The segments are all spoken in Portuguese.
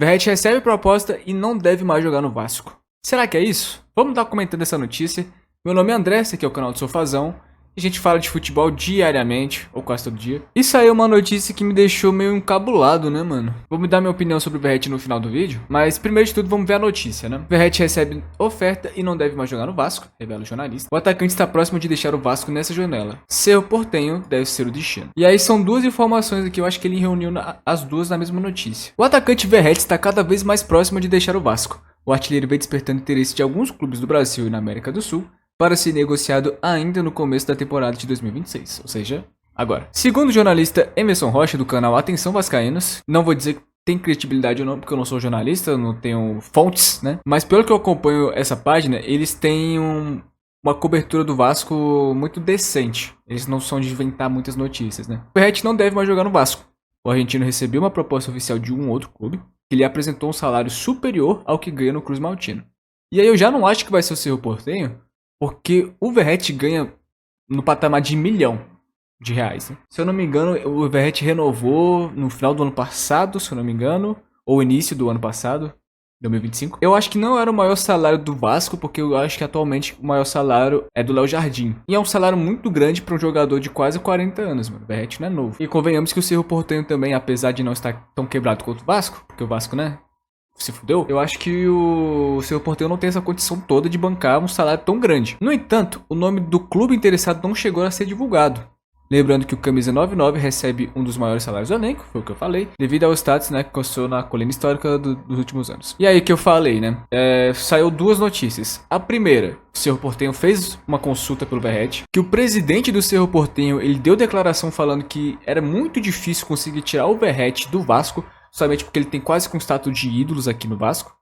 Verratti recebe proposta e não deve mais jogar no Vasco. Será que é isso? Vamos estar comentando essa notícia. Meu nome é André, esse aqui é o canal do Sofazão. A gente fala de futebol diariamente, ou quase todo dia. Isso aí é uma notícia que me deixou meio encabulado, né, mano? Vou me dar minha opinião sobre o Verratti no final do vídeo, mas primeiro de tudo vamos ver a notícia, né? Verratti recebe oferta e não deve mais jogar no Vasco, revela o jornalista. O atacante está próximo de deixar o Vasco nessa janela. Cerro Porteño deve ser o destino. E aí são duas informações aqui, eu acho que ele reuniu as duas na mesma notícia. O atacante Verratti está cada vez mais próximo de deixar o Vasco. O artilheiro vem despertando interesse de alguns clubes do Brasil e na América do Sul, para ser negociado ainda no começo da temporada de 2026, ou seja, agora. Segundo o jornalista Emerson Rocha, do canal Atenção Vascaínos, não vou dizer que tem credibilidade ou não, porque eu não sou jornalista, eu não tenho fontes, né? Mas pelo que eu acompanho essa página, eles têm uma cobertura do Vasco muito decente. Eles não são de inventar muitas notícias, né? O Verratti não deve mais jogar no Vasco. O argentino recebeu uma proposta oficial de um outro clube, que lhe apresentou um salário superior ao que ganha no Cruz Maltino. E aí eu já não acho que vai ser o Cerro Porteño, porque o Verratti ganha no patamar de R$ 1 milhão. Né? Se eu não me engano, o Verratti renovou no final do ano passado, se eu não me engano, ou início do ano passado, 2025. Eu acho que não era o maior salário do Vasco, porque eu acho que atualmente o maior salário é do Léo Jardim. E é um salário muito grande para um jogador de quase 40 anos, mano. O Verratti não é novo. E convenhamos que o Cerro Porteño também, apesar de não estar tão quebrado quanto o Vasco, porque o Vasco, né, se fudeu, eu acho que o Cerro Porteño não tem essa condição toda de bancar um salário tão grande. No entanto, o nome do clube interessado não chegou a ser divulgado. Lembrando que o Camisa 99 recebe um dos maiores salários do elenco, foi o que eu falei, devido ao status, né, que constou na colina histórica dos últimos anos. E aí que eu falei, né, saiu duas notícias. A primeira, o Cerro Porteño fez uma consulta pelo Verratti, que o presidente do Cerro Porteño, ele deu declaração falando que era muito difícil conseguir tirar o Verratti do Vasco, somente porque ele tem quase com status de ídolos aqui no Vasco,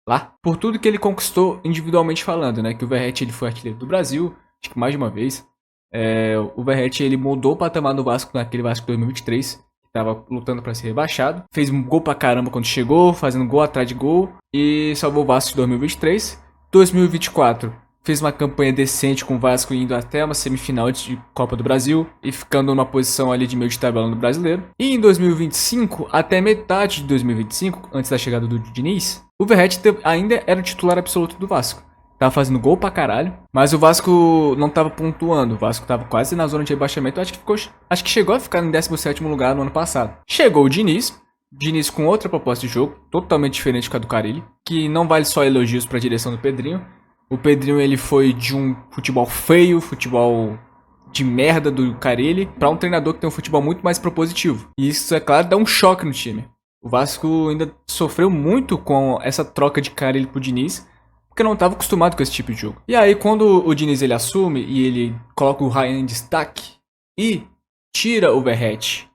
lá, por tudo que ele conquistou individualmente falando, né, que o Verratti ele foi artilheiro do Brasil, acho que mais de uma vez. O Verratti ele mudou o patamar do Vasco naquele Vasco 2023, que estava lutando para ser rebaixado, fez um gol pra caramba quando chegou, fazendo gol atrás de gol, e salvou o Vasco de 2023. 2024 fez uma campanha decente com o Vasco indo até uma semifinal de Copa do Brasil e ficando numa posição ali de meio de tabela no Brasileiro. E em 2025, até metade de 2025, antes da chegada do Diniz, o Verratti ainda era o titular absoluto do Vasco. Tava fazendo gol pra caralho, mas o Vasco não tava pontuando. O Vasco tava quase na zona de rebaixamento. Acho que chegou a ficar em 17º lugar no ano passado. Chegou o Diniz com outra proposta de jogo, totalmente diferente com a do Carille, que não vale só elogios pra direção do Pedrinho. O Pedrinho ele foi de um futebol feio, futebol de merda do Carille, para um treinador que tem um futebol muito mais propositivo. E isso, é claro, dá um choque no time. O Vasco ainda sofreu muito com essa troca de Carille pro Diniz, porque não estava acostumado com esse tipo de jogo. E aí, quando o Diniz ele assume e ele coloca o Ryan em destaque e tira o Verratti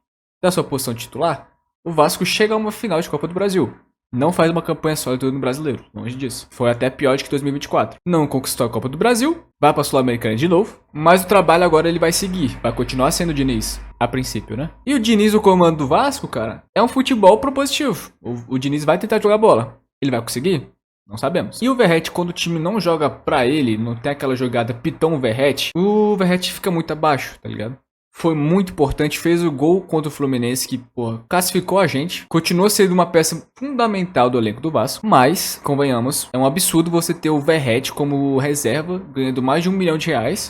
da sua posição titular, o Vasco chega a uma final de Copa do Brasil. Não faz uma campanha sólida no Brasileiro, longe disso. Foi até pior do que 2024. Não conquistou a Copa do Brasil, vai pra Sul-Americana de novo, mas o trabalho agora ele vai seguir, vai continuar sendo o Diniz, a princípio, né? E o Diniz, o comando do Vasco, cara, é um futebol propositivo. O Diniz vai tentar jogar bola. Ele vai conseguir? Não sabemos. E o Verratti, quando o time não joga pra ele, não tem aquela jogada pitão Verratti, o Verratti fica muito abaixo, tá ligado? Foi muito importante, fez o gol contra o Fluminense que, classificou a gente. Continua sendo uma peça fundamental do elenco do Vasco. Mas, convenhamos, é um absurdo você ter o Verratti como reserva, ganhando mais de R$ 1 milhão.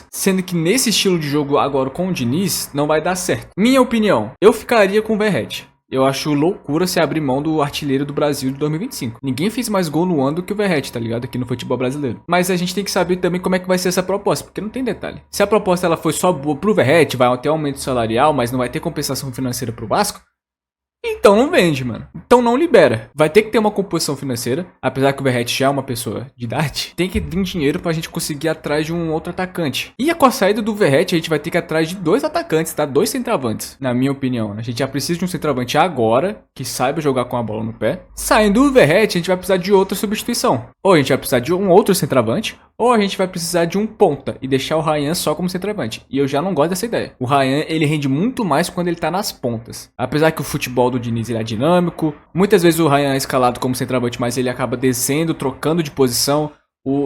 Sendo que nesse estilo de jogo agora com o Diniz, não vai dar certo. Minha opinião, eu ficaria com o Verratti. Eu acho loucura se abrir mão do artilheiro do Brasil de 2025. Ninguém fez mais gol no ano do que o Verratti, tá ligado? Aqui no futebol brasileiro. Mas a gente tem que saber também como é que vai ser essa proposta, porque não tem detalhe. Se a proposta ela foi só boa pro Verratti, vai ter aumento salarial, mas não vai ter compensação financeira pro Vasco, então não vende, mano. Então não libera. Vai ter que ter uma composição financeira. Apesar que o Verratti já é uma pessoa de idade, tem que vir dinheiro pra gente conseguir ir atrás de um outro atacante. E com a saída do Verratti, a gente vai ter que ir atrás de 2 atacantes, tá? 2 centroavantes, na minha opinião. A gente já precisa de um centroavante agora, que saiba jogar com a bola no pé. Saindo do Verratti, a gente vai precisar de outra substituição. Ou a gente vai precisar de um outro centroavante, ou a gente vai precisar de um ponta e deixar o Ryan só como centroavante. E eu já não gosto dessa ideia. O Ryan, ele rende muito mais quando ele tá nas pontas. Apesar que o futebol do Diniz ele é dinâmico, muitas vezes o Ryan é escalado como centroavante, mas ele acaba descendo, trocando de posição.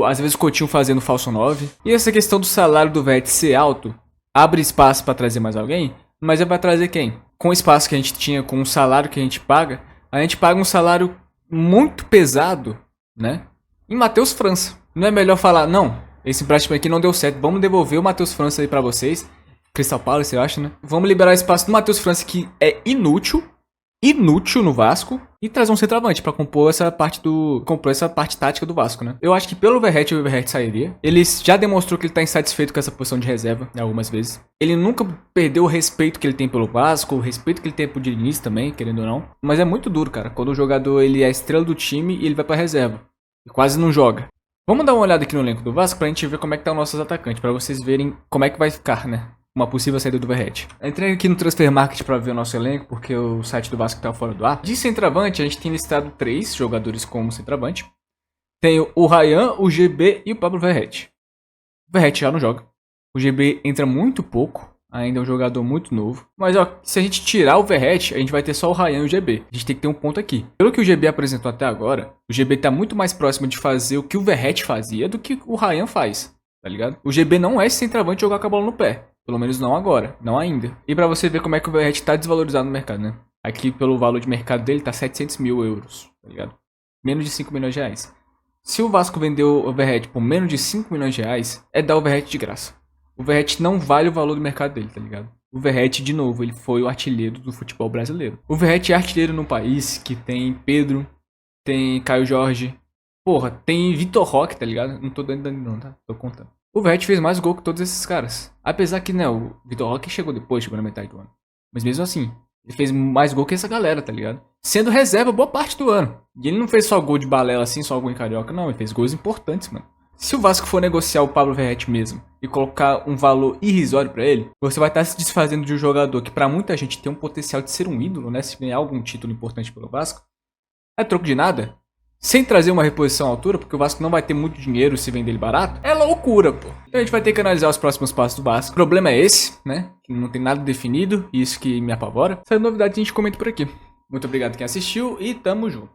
Às vezes o Coutinho fazendo falso 9. E essa questão do salário do Verratti ser alto, abre espaço para trazer mais alguém, mas é para trazer quem? Com o espaço que a gente tinha, com o salário que a gente paga, a gente paga um salário muito pesado, né, em Matheus França. Não é melhor falar, não, esse empréstimo aqui não deu certo, vamos devolver o Matheus França aí pra vocês. Crystal Palace, eu acho, né? Vamos liberar espaço do Matheus França, que é inútil no Vasco, e trazer um centroavante pra compor essa parte tática do Vasco, né? Eu acho que pelo Verratti, o Verratti sairia. Ele já demonstrou que ele tá insatisfeito com essa posição de reserva, algumas vezes. Ele nunca perdeu o respeito que ele tem pelo Vasco, o respeito que ele tem pro Diniz também, querendo ou não. Mas é muito duro, cara, quando o jogador ele é a estrela do time e ele vai pra reserva. E quase não joga. Vamos dar uma olhada aqui no elenco do Vasco pra gente ver como é que tá os nossos atacantes, pra vocês verem como é que vai ficar, né? Uma possível saída do Verratti. Entrei aqui no Transfer Market para ver o nosso elenco, porque o site do Vasco tá fora do ar. De centroavante, a gente tem listado 3 jogadores como centroavante. Tem o Ryan, o GB e o Pablo Verratti. O Verratti já não joga. O GB entra muito pouco, ainda é um jogador muito novo. Mas ó, se a gente tirar o Verratti, a gente vai ter só o Ryan e o GB. A gente tem que ter um ponto aqui. Pelo que o GB apresentou até agora, o GB tá muito mais próximo de fazer o que o Verratti fazia do que o Ryan faz, tá ligado? O GB não é esse centroavante jogar com a bola no pé. Pelo menos não agora, não ainda. E pra você ver como é que o Verratti tá desvalorizado no mercado, né? Aqui pelo valor de mercado dele tá 700 mil euros, tá ligado? Menos de 5 milhões de reais. Se o Vasco vendeu o Verratti por menos de 5 milhões de reais, é dar o Verratti de graça. O Verratti não vale o valor do mercado dele, tá ligado? O Verratti, de novo, ele foi o artilheiro do futebol brasileiro. O Verratti é artilheiro num país que tem Pedro, tem Caio Jorge, porra, tem Vitor Roque, tá ligado? Não tô dando não, tá? Tô contando. O Verratti fez mais gol que todos esses caras. Apesar que, né, o Vitor Roque chegou depois, chegou na metade do ano. Mas mesmo assim, ele fez mais gol que essa galera, tá ligado? Sendo reserva boa parte do ano. E ele não fez só gol de balela assim, só gol em carioca, não. Ele fez gols importantes, mano. Se o Vasco for negociar o Pablo Verratti mesmo e colocar um valor irrisório pra ele, você vai estar se desfazendo de um jogador que pra muita gente tem um potencial de ser um ídolo, né? Se ganhar algum título importante pelo Vasco. É troco de nada. Sem trazer uma reposição à altura, porque o Vasco não vai ter muito dinheiro se vender ele barato, é loucura, pô. Então a gente vai ter que analisar os próximos passos do Vasco. O problema é esse, né? Que não tem nada definido, e isso que me apavora. Se é novidade, a gente comenta por aqui. Muito obrigado quem assistiu e tamo junto.